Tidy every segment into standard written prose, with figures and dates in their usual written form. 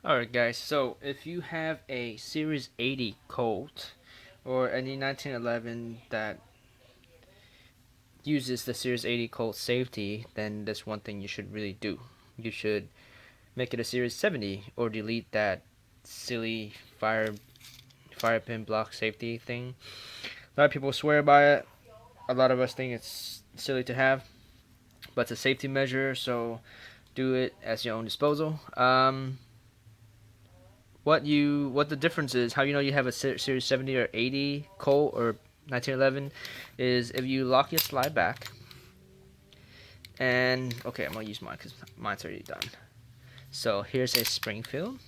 Alright guys, so if you have a Series 80 Colt or any 1911 that uses the Series 80 Colt safety, then that's one thing you should really do. You should make it a Series 70 or delete that silly fire pin block safety thing. A lot of people swear by it. A lot of us think it's silly to have, but it's a safety measure, so do it as your own disposal. What the difference is, how you know you have a Series 70 or 80 Colt or 1911 is if you lock your slide back. And okay, I'm gonna use mine because mine's already done. So here's a Springfield,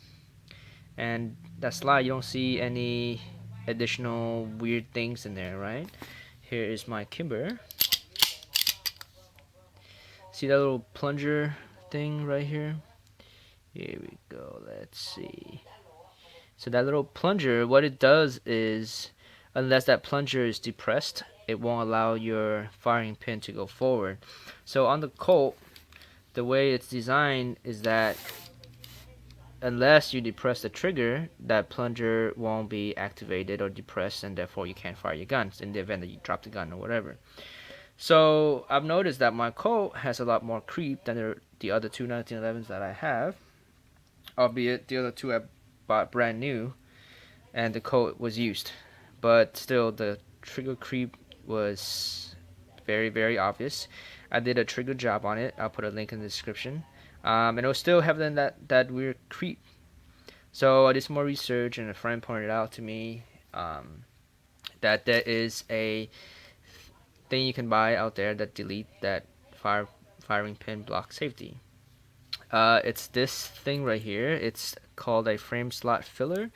and that slide, you don't see any additional weird things in there, right? Here is my Kimber. See that little plunger thing right here? Here we go. Let's see. So that little plunger, what it does is, unless that plunger is depressed, it won't allow your firing pin to go forward. So on the Colt, the way it's designed is that unless you depress the trigger, that plunger won't be activated or depressed, and therefore you can't fire your guns in the event that you drop the gun or whatever. So I've noticed that my Colt has a lot more creep than the other two 1911s that I have, albeit the other two I bought brand new and the Colt was used. But still, the trigger creep was very obvious. I did a trigger job on it. I'll put a link in the description. And it was still having that weird creep. So I did some more research, and a friend pointed out to me that there is a thing you can buy out there that delete that firing pin block safety. It's this thing right here. It's called a frame slot filler,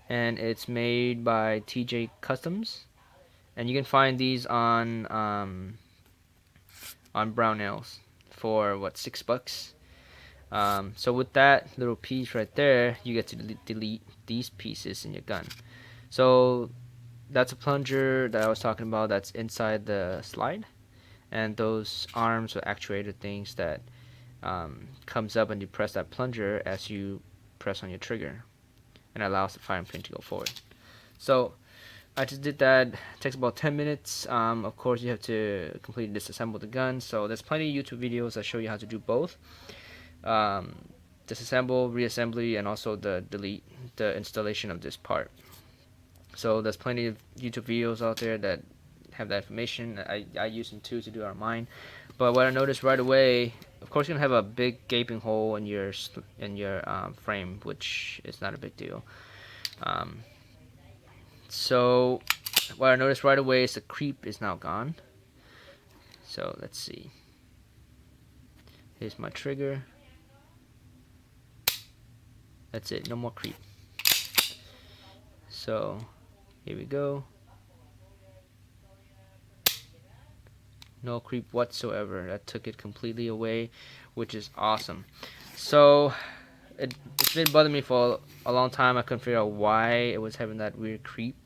and it's made by TJ Customs. And you can find these on Brownells for what, $6. So with that little piece right there, you get to delete these pieces in your gun. So that's a plunger that I was talking about that's inside the slide, and those arms or actuator things that comes up and you press that plunger as you press on your trigger, and allows the firing pin to go forward. So I just did that. It takes about 10 minutes. Of course, you have to completely disassemble the gun. So there's plenty of YouTube videos that show you how to do both. Um, Disassemble, reassembly, and also the delete, the installation of this part. So there's plenty of YouTube videos out there that have that information. I use them too to do our mine. But what I noticed right away, of course, you're gonna have a big gaping hole in your frame, which is not a big deal. Um, so what I noticed right away is the creep is now gone. So let's see. Here's my trigger. That's it, no more creep. So here we go. No creep whatsoever. That took it completely away, which is awesome. So it's been bothering me for a long time. I couldn't figure out why it was having that weird creep.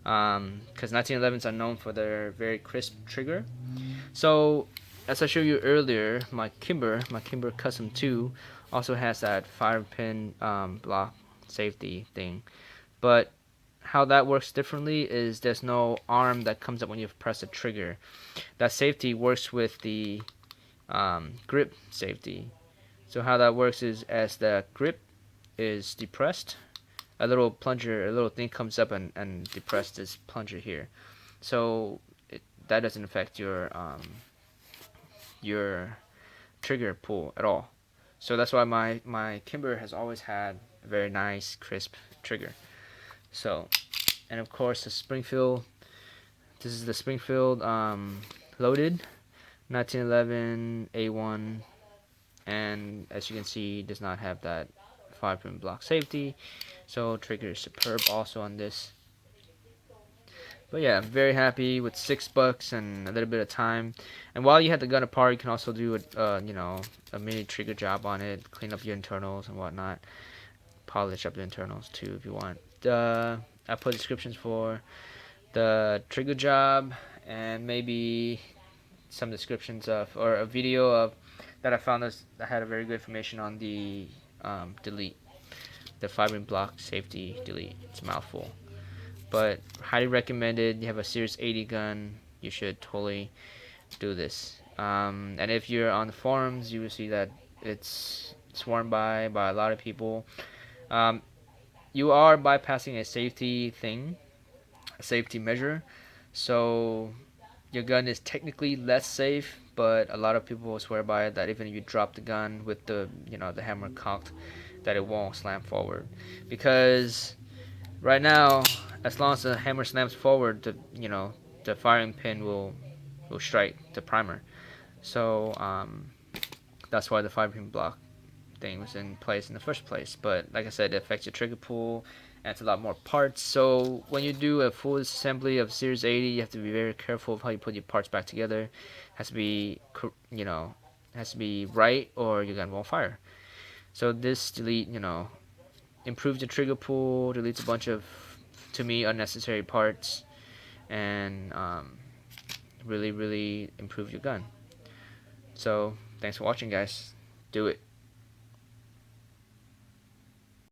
Because 1911s are known for their very crisp trigger. So as I showed you earlier, my Kimber Custom 2 also has that fire pin block safety thing. But how that works differently is there's no arm that comes up when you press the trigger. That safety works with the grip safety. So how that works is as the grip is depressed, a little plunger, a little thing comes up and depress this plunger here. So that doesn't affect your trigger pull at all. So that's why my Kimber has always had a very nice crisp trigger. So, and of course the Springfield. This is the Springfield loaded 1911 A1, and as you can see, does not have that 5-pin block safety. So trigger is superb also on this. But yeah, I'm very happy with $6 and a little bit of time. And while you have the gun apart, you can also do a mini trigger job on it, clean up your internals and whatnot, polish up the internals too if you want. I put descriptions for the trigger job and maybe some descriptions of, or a video of that I found that had a very good information on the delete. the firing block safety delete. It's a mouthful, but highly recommended. You have a Series 80 gun, you should totally do this. And if you're on the forums, you will see that it's sworn by a lot of people. Um, you are bypassing a safety thing, a safety measure, so your gun is technically less safe, but a lot of people will swear by it that even if you drop the gun with the hammer cocked, that it won't slam forward, because right now, as long as the hammer slams forward, the firing pin will strike the primer. So that's why the firing block thing was in place in the first place. But like I said, it affects your trigger pull, and it's a lot more parts. So when you do a full assembly of Series 80, you have to be very careful of how you put your parts back together. It has to be, has to be right, or your gun won't fire. So this improves the trigger pull, deletes a bunch of, to me, unnecessary parts, and really, really improve your gun. So thanks for watching, guys. Do it.